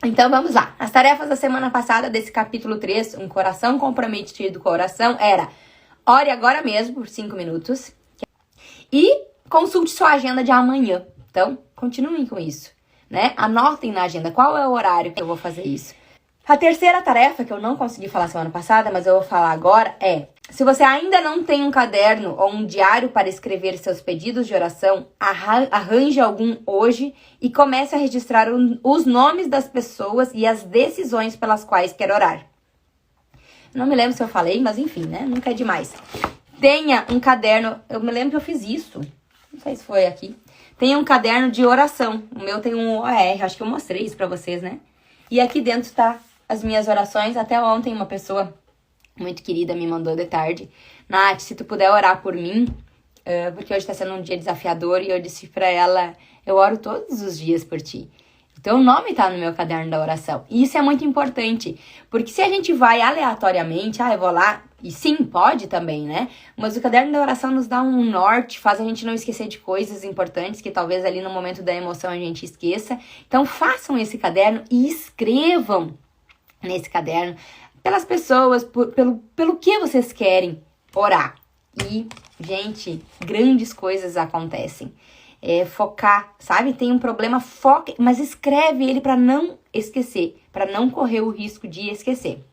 Então vamos lá. As tarefas da semana passada desse capítulo 3, um coração comprometido com a oração, era: ore agora mesmo por 5 minutos e consulte sua agenda de amanhã. Então, continuem com isso, né? Anotem na agenda qual é o horário que eu vou fazer isso. A terceira tarefa, que eu não consegui falar semana passada, mas eu vou falar agora, é: se você ainda não tem um caderno ou um diário para escrever seus pedidos de oração, arranje algum hoje e comece a registrar os nomes das pessoas e as decisões pelas quais quer orar. Não me lembro se eu falei, mas enfim, né? Nunca é demais. Tenha um caderno, eu me lembro que eu fiz isso, não sei se foi aqui. Tenha um caderno de oração. O meu tem um OR, acho que eu mostrei isso pra vocês, né? E aqui dentro tá as minhas orações. Até ontem uma pessoa muito querida me mandou de tarde: Nath, se tu puder orar por mim, porque hoje tá sendo um dia desafiador, e eu disse pra ela: eu oro todos os dias por ti. Então o nome tá no meu caderno da oração. E isso é muito importante, porque se a gente vai aleatoriamente, eu vou lá, e sim, pode também, né? Mas o caderno da oração nos dá um norte, faz a gente não esquecer de coisas importantes que talvez ali no momento da emoção a gente esqueça. Então façam esse caderno e escrevam nesse caderno pelas pessoas, pelo que vocês querem orar. E, gente, grandes coisas acontecem. Focar, sabe? Tem um problema, foca, mas escreve ele para não esquecer, para não correr o risco de esquecer.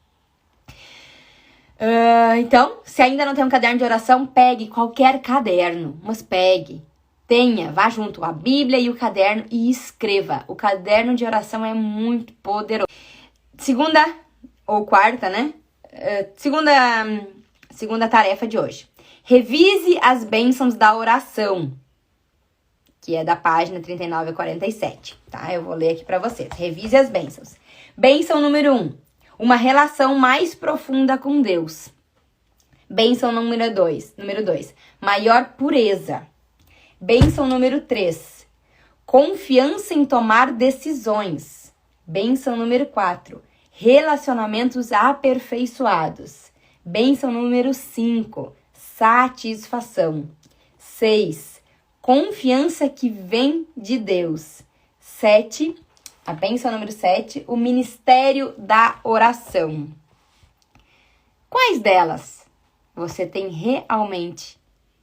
Então, se ainda não tem um caderno de oração, pegue qualquer caderno, mas pegue. Vá junto a Bíblia e o caderno e escreva. O caderno de oração é muito poderoso. Segunda ou quarta, né? Segunda tarefa de hoje. Revise as bênçãos da oração, que é da página 39 a 47, tá? Eu vou ler aqui pra vocês. Revise as bênçãos. Bênção número 1, uma relação mais profunda com Deus. Bênção número 2, maior pureza. Bênção número 3, confiança em tomar decisões. Bênção número 4, relacionamentos aperfeiçoados. Bênção número 5, satisfação. 6, confiança que vem de Deus. 7, a bênção número 7, o ministério da oração. Quais delas você tem realmente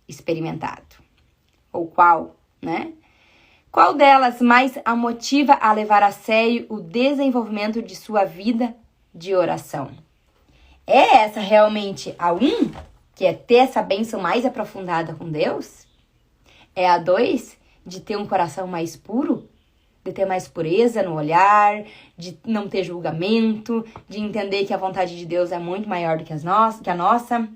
experimentado? Ou qual, né? Qual delas mais a motiva a levar a sério o desenvolvimento de sua vida de oração? É essa realmente a 1, que é ter essa bênção mais aprofundada com Deus? É a 2, de ter um coração mais puro, de ter mais pureza no olhar, de não ter julgamento, de entender que a vontade de Deus é muito maior do que a nossa.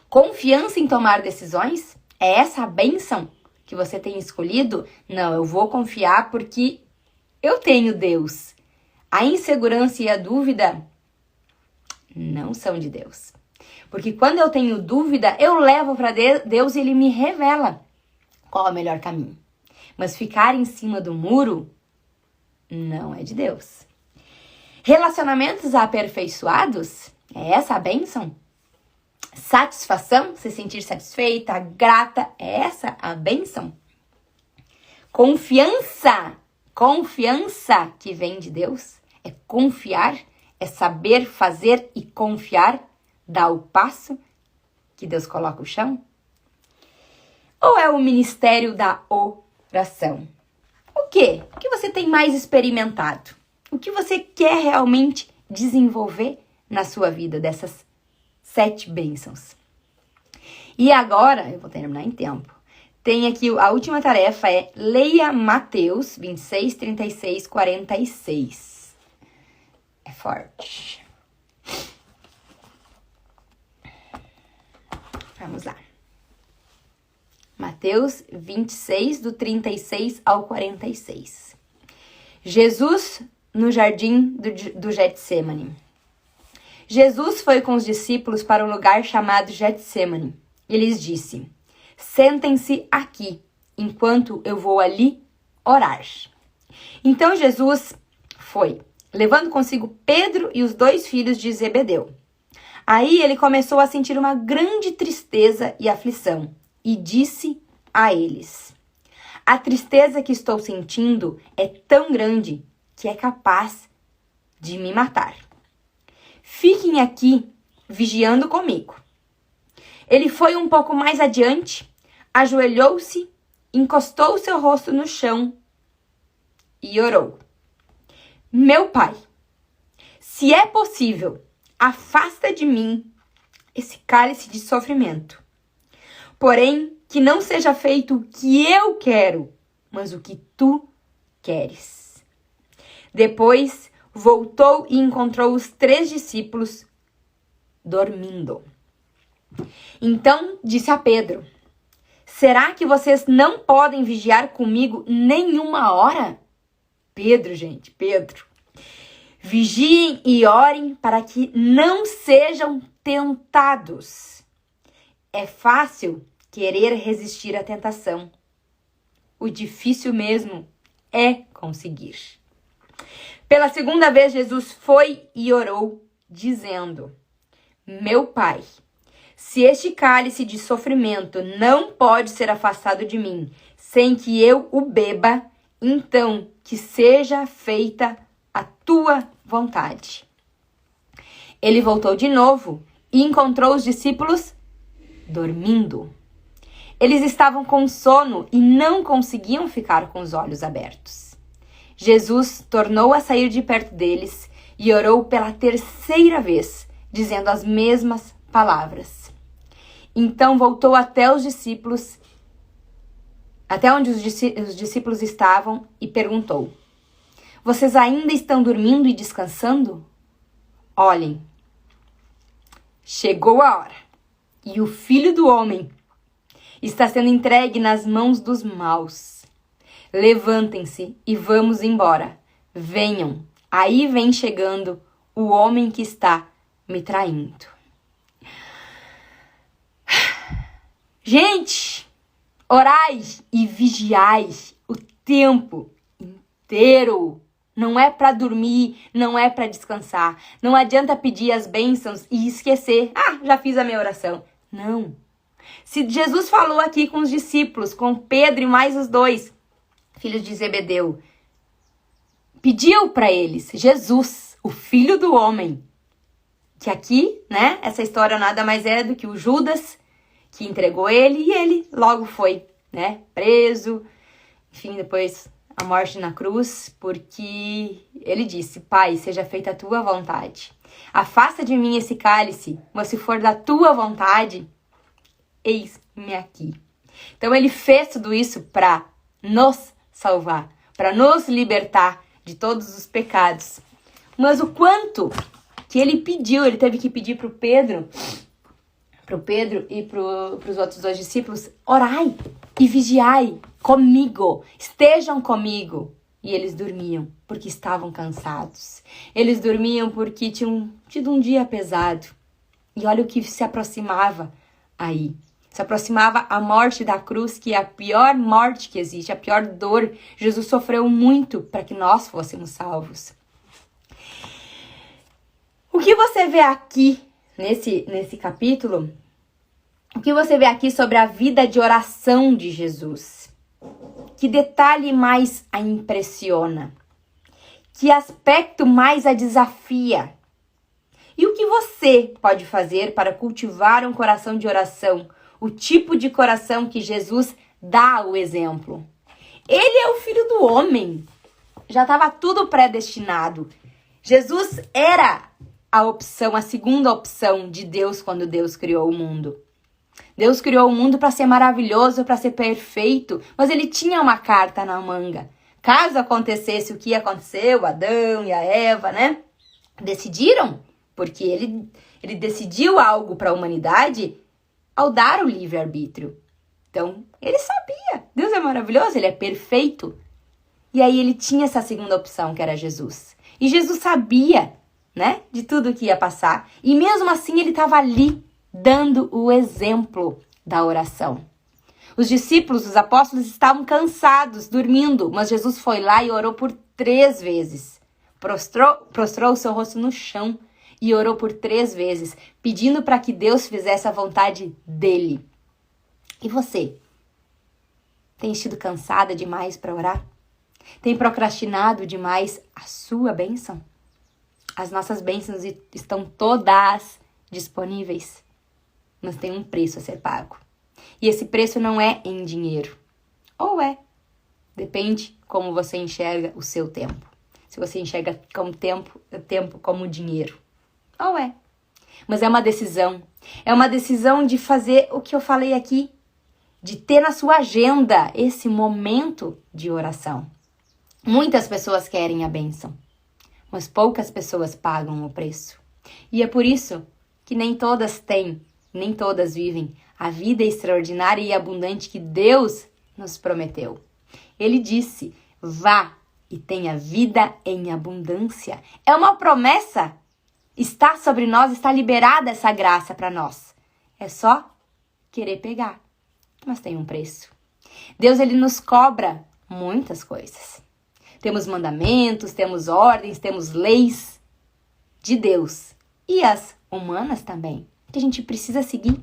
Confiança em tomar decisões? É essa a bênção que você tem escolhido? Não, eu vou confiar porque eu tenho Deus. A insegurança e a dúvida não são de Deus. Porque quando eu tenho dúvida, eu levo para Deus e Ele me revela qual é o melhor caminho. Mas ficar em cima do muro não é de Deus. Relacionamentos aperfeiçoados? É essa a bênção? Satisfação? Se sentir satisfeita, grata? É essa a bênção? Confiança? Confiança que vem de Deus? É confiar? É saber fazer e confiar? Dar o passo que Deus coloca o chão? Ou é o ministério da oração? O quê? O que você tem mais experimentado? O que você quer realmente desenvolver na sua vida dessas 7 bênçãos? E agora, eu vou terminar em tempo. Tem aqui, a última tarefa é: leia Mateus 26, 36, 46. É forte. Vamos lá. Mateus 26, do 36 ao 46. Jesus no jardim do Getsêmani. Jesus foi com os discípulos para um lugar chamado Getsêmani e lhes disse: sentem-se aqui, enquanto eu vou ali orar. Então Jesus foi, levando consigo Pedro e os 2 filhos de Zebedeu. Aí ele começou a sentir uma grande tristeza e aflição e disse a eles: a tristeza que estou sentindo é tão grande que é capaz de me matar. Fiquem aqui vigiando comigo. Ele foi um pouco mais adiante, ajoelhou-se, encostou seu rosto no chão e orou. Meu pai, se é possível, afasta de mim esse cálice de sofrimento. Porém, que não seja feito o que eu quero, mas o que tu queres. Depois, voltou e encontrou os 3 discípulos dormindo. Então, disse a Pedro, será que vocês não podem vigiar comigo nenhuma hora? Pedro, gente, Pedro. Vigiem e orem para que não sejam tentados. É fácil querer resistir à tentação. O difícil mesmo é conseguir. Pela segunda vez, Jesus foi e orou, dizendo, meu pai, se este cálice de sofrimento não pode ser afastado de mim, sem que eu o beba, então que seja feita a tua vontade. Ele voltou de novo e encontrou os discípulos dormindo. Eles estavam com sono e não conseguiam ficar com os olhos abertos. Jesus tornou a sair de perto deles e orou pela 3ª vez, dizendo as mesmas palavras. Então voltou até os discípulos, até onde os discípulos estavam e perguntou, vocês ainda estão dormindo e descansando? Olhem, chegou a hora e o Filho do Homem está sendo entregue nas mãos dos maus. Levantem-se e vamos embora. Venham, aí vem chegando o homem que está me traindo. Gente, orai e vigiai o tempo inteiro. Não é para dormir, não é para descansar. Não adianta pedir as bênçãos e esquecer. Ah, já fiz a minha oração. Não. Se Jesus falou aqui com os discípulos, com Pedro e mais os 2 filhos de Zebedeu, pediu para eles, Jesus, o Filho do Homem, que aqui, né, essa história nada mais é do que o Judas que entregou ele e ele logo foi, né, preso, enfim, depois a morte na cruz, porque ele disse, Pai, seja feita a tua vontade. Afasta de mim esse cálice, mas se for da tua vontade, eis-me aqui. Então ele fez tudo isso para nos salvar, para nos libertar de todos os pecados. Mas o quanto que ele pediu, ele teve que pedir para o Pedro e para os outros 2 discípulos, orai e vigiai comigo, estejam comigo. E eles dormiam porque estavam cansados. Eles dormiam porque tinham tido um dia pesado. E olha o que se aproximava aí. Se aproximava a morte da cruz, que é a pior morte que existe, a pior dor. Jesus sofreu muito para que nós fôssemos salvos. O que você vê aqui, nesse capítulo, o que você vê aqui sobre a vida de oração de Jesus? Que detalhe mais a impressiona? Que aspecto mais a desafia? E o que você pode fazer para cultivar um coração de oração? O tipo de coração que Jesus dá o exemplo. Ele é o Filho do Homem. Já estava tudo predestinado. Jesus era a opção, a segunda opção de Deus quando Deus criou o mundo. Deus criou o mundo para ser maravilhoso, para ser perfeito, mas ele tinha uma carta na manga. Caso acontecesse o que aconteceu, Adão e a Eva, né? Decidiram, porque ele decidiu algo para a humanidade ao dar o livre-arbítrio. Então, ele sabia. Deus é maravilhoso, ele é perfeito. E aí ele tinha essa segunda opção, que era Jesus. E Jesus sabia, né, de tudo que ia passar. E mesmo assim, ele estava ali, dando o exemplo da oração. Os discípulos, os apóstolos, estavam cansados, dormindo. Mas Jesus foi lá e orou por 3 vezes. Prostrou o seu rosto no chão e orou por 3 vezes, pedindo para que Deus fizesse a vontade dele. E você? Tem sido cansada demais para orar? Tem procrastinado demais a sua bênção? As nossas bênçãos estão todas disponíveis, mas tem um preço a ser pago. E esse preço não é em dinheiro. Ou é. Depende como você enxerga o seu tempo. Se você enxerga como tempo como dinheiro. Ou é. Mas é uma decisão. É uma decisão de fazer o que eu falei aqui. De ter na sua agenda esse momento de oração. Muitas pessoas querem a bênção, mas poucas pessoas pagam o preço. E é por isso que nem todas têm, nem todas vivem a vida extraordinária e abundante que Deus nos prometeu. Ele disse, vá e tenha vida em abundância. É uma promessa. Está sobre nós, está liberada essa graça para nós. É só querer pegar. Mas tem um preço. Deus, ele nos cobra muitas coisas. Temos mandamentos, temos ordens, temos leis de Deus. E as humanas também, que a gente precisa seguir.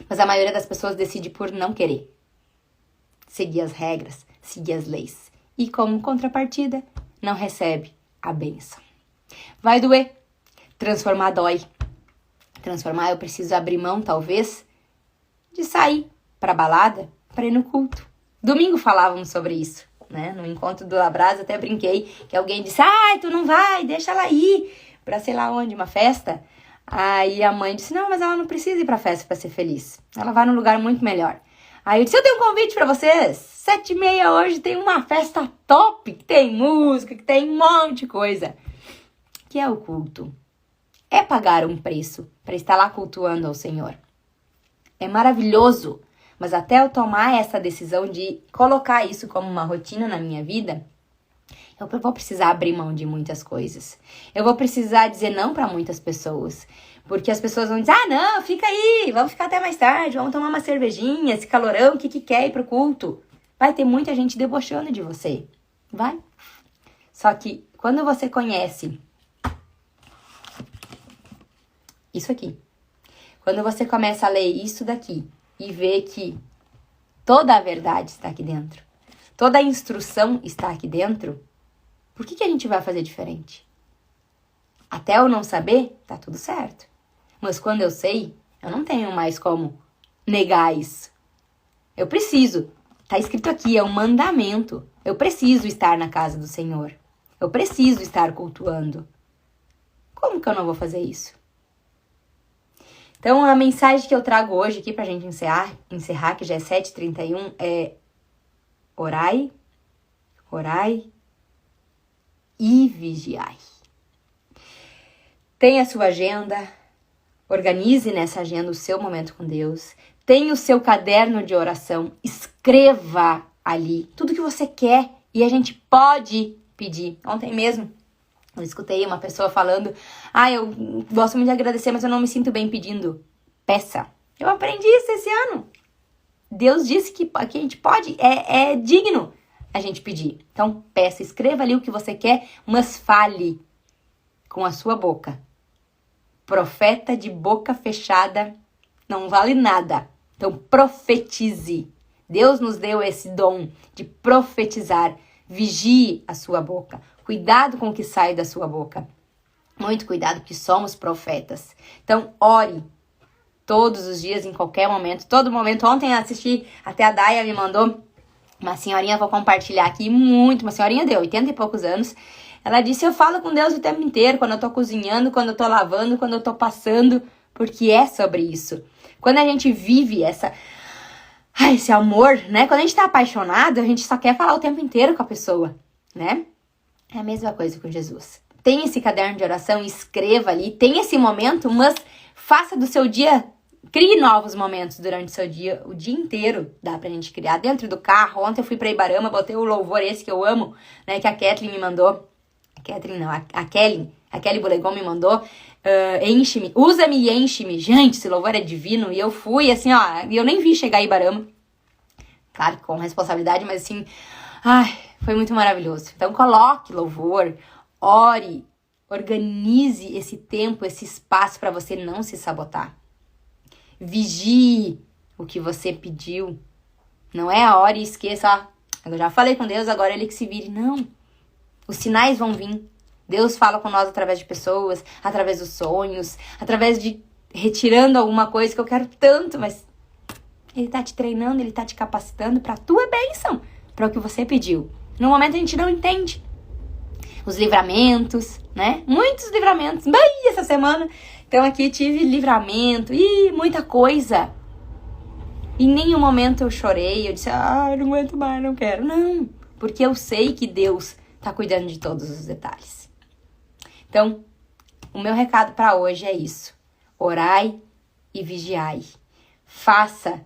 Mas a maioria das pessoas decide por não querer seguir as regras, seguir as leis. E como contrapartida, não recebe a bênção. Vai doer. Transformar dói. Transformar, eu preciso abrir mão, talvez, de sair para balada, para ir no culto. Domingo falávamos sobre isso, né? No encontro do Labrasa, até brinquei que alguém disse, ai, tu não vai, deixa ela ir pra sei lá onde, uma festa. Aí a mãe disse, não, mas ela não precisa ir pra festa pra ser feliz. Ela vai num lugar muito melhor. Aí eu disse, eu tenho um convite pra vocês. 7h30 hoje tem uma festa top, que tem música, que tem um monte de coisa. Que é o culto. É pagar um preço pra estar lá cultuando ao Senhor. É maravilhoso. Mas até eu tomar essa decisão de colocar isso como uma rotina na minha vida, eu vou precisar abrir mão de muitas coisas. Eu vou precisar dizer não para muitas pessoas. Porque as pessoas vão dizer, ah, não, fica aí, vamos ficar até mais tarde, vamos tomar uma cervejinha, esse calorão, o que quer ir pro culto. Vai ter muita gente debochando de você. Vai. Só que quando você conhece isso aqui, quando você começa a ler isso daqui, e ver que toda a verdade está aqui dentro, toda a instrução está aqui dentro, por que a gente vai fazer diferente? Até eu não saber, tá tudo certo. Mas quando eu sei, eu não tenho mais como negar isso. Eu preciso. Tá escrito aqui, é um mandamento. Eu preciso estar na casa do Senhor. Eu preciso estar cultuando. Como que eu não vou fazer isso? Então, a mensagem que eu trago hoje aqui pra gente encerrar, que já é 7h31, é orai e vigiai. Tenha a sua agenda, organize nessa agenda o seu momento com Deus, tenha o seu caderno de oração, escreva ali tudo que você quer e a gente pode pedir. Ontem mesmo, eu escutei uma pessoa falando, eu gosto muito de agradecer, mas eu não me sinto bem pedindo. Peça. Eu aprendi isso esse ano. Deus disse que a gente pode, é digno a gente pedir. Então, peça, escreva ali o que você quer, mas fale com a sua boca. Profeta de boca fechada não vale nada. Então, profetize. Deus nos deu esse dom de profetizar. Vigie a sua boca. Cuidado com o que sai da sua boca. Muito cuidado, porque somos profetas. Então, ore todos os dias, em qualquer momento, todo momento. Ontem eu assisti, até a Daya me mandou uma senhorinha, vou compartilhar aqui, uma senhorinha de 80 e poucos anos. Ela disse, eu falo com Deus o tempo inteiro, quando eu tô cozinhando, quando eu tô lavando, quando eu tô passando, porque é sobre isso. Quando a gente vive esse amor, né? Quando a gente tá apaixonado, a gente só quer falar o tempo inteiro com a pessoa, né? É a mesma coisa com Jesus. Tem esse caderno de oração, escreva ali, tem esse momento, mas faça do seu dia, crie novos momentos durante o seu dia, o dia inteiro dá pra gente criar. Dentro do carro, ontem eu fui pra Ibarama, botei o louvor esse que eu amo, né, que a Kathleen me mandou. A Kelly Bolegon me mandou. Enche-me, usa-me e enche-me. Gente, esse louvor é divino. E eu fui assim, e eu nem vi chegar em Ibarama. Claro, com responsabilidade, mas assim, foi muito maravilhoso. Então coloque louvor, ore, organize esse tempo, esse espaço para você não se sabotar. Vigie o que você pediu. Não é a hora e esqueça, eu já falei com Deus, agora ele que se vire. Não. Os sinais vão vir. Deus fala com nós através de pessoas, através dos sonhos, através de retirando alguma coisa que eu quero tanto, mas Ele tá te treinando, Ele tá te capacitando pra tua bênção, para o que você pediu. No momento a gente não entende. Os livramentos, né? Muitos livramentos. Bem, essa semana, então aqui tive livramento e muita coisa. Em nenhum momento eu chorei, eu disse, eu não aguento mais, não quero. Não, porque eu sei que Deus tá cuidando de todos os detalhes. Então, o meu recado para hoje é isso. Orai e vigiai. Faça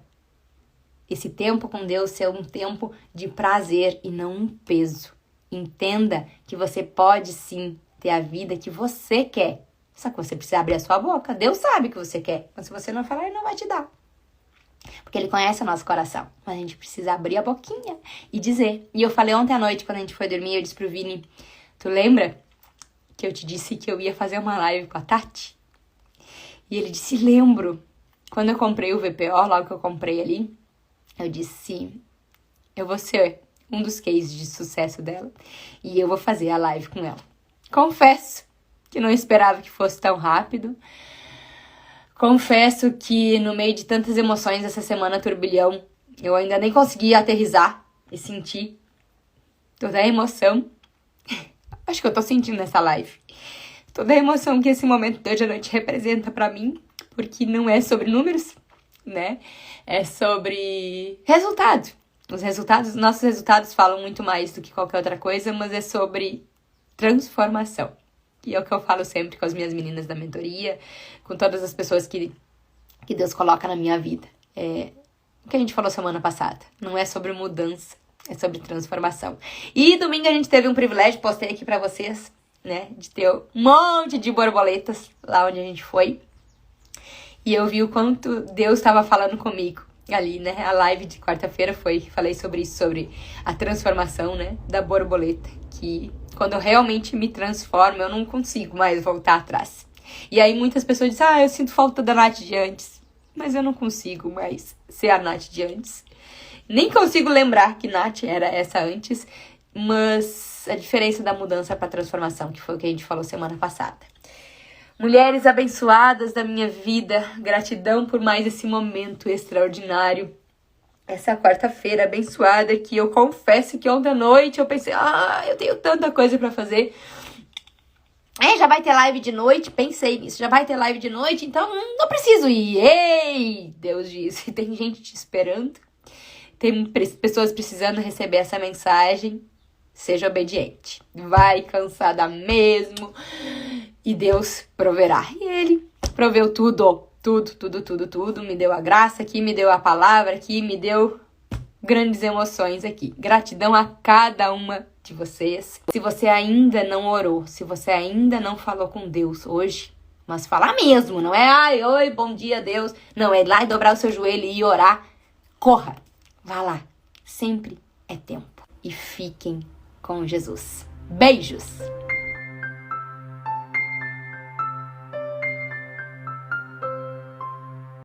esse tempo com Deus ser um tempo de prazer e não um peso. Entenda que você pode sim ter a vida que você quer. Só que você precisa abrir a sua boca. Deus sabe o que você quer. Mas se você não falar, Ele não vai te dar. Porque Ele conhece o nosso coração. Mas a gente precisa abrir a boquinha e dizer. E eu falei ontem à noite, quando a gente foi dormir, eu disse pro Vini, tu lembra que eu te disse que eu ia fazer uma live com a Tati? E ele disse, lembro. Quando eu comprei o VPO, logo que eu comprei ali, eu disse, eu vou ser um dos cases de sucesso dela e eu vou fazer a live com ela. Confesso que não esperava que fosse tão rápido. Confesso que no meio de tantas emoções essa semana, turbilhão, eu ainda nem consegui aterrissar e sentir toda a emoção. Acho que eu tô sentindo nessa live. Toda a emoção que esse momento de hoje à noite representa pra mim, porque não é sobre números, né? É sobre resultado. Nossos resultados falam muito mais do que qualquer outra coisa, mas é sobre transformação. E é o que eu falo sempre com as minhas meninas da mentoria, com todas as pessoas que Deus coloca na minha vida. É o que a gente falou semana passada. Não é sobre mudança, é sobre transformação. E domingo a gente teve um privilégio, postei aqui pra vocês, né? De ter um monte de borboletas lá onde a gente foi. E eu vi o quanto Deus estava falando comigo ali, né? A live de quarta-feira falei sobre isso, sobre a transformação, né? Da borboleta. Que quando eu realmente me transformo, eu não consigo mais voltar atrás. E aí muitas pessoas dizem, eu sinto falta da Nath de antes. Mas eu não consigo mais ser a Nath de antes. Nem consigo lembrar que Nath era essa antes. Mas a diferença da mudança para a transformação, que foi o que a gente falou semana passada. Mulheres abençoadas da minha vida, gratidão por mais esse momento extraordinário. Essa quarta-feira abençoada que eu confesso que ontem à noite eu pensei, eu tenho tanta coisa pra fazer. Já vai ter live de noite, pensei nisso, já vai ter live de noite, então não preciso ir. Ei, Deus disse, tem gente te esperando, tem pessoas precisando receber essa mensagem. Seja obediente, vai cansada mesmo e Deus proverá. E Ele proveu tudo, me deu a graça aqui, me deu a palavra aqui, me deu grandes emoções aqui. Gratidão a cada uma de vocês. Se você ainda não orou, se você ainda não falou com Deus hoje, mas falar mesmo, não é oi, bom dia Deus, não, é ir lá e dobrar o seu joelho e orar. Corra, vá lá, sempre é tempo. E fiquem com Jesus. Beijos!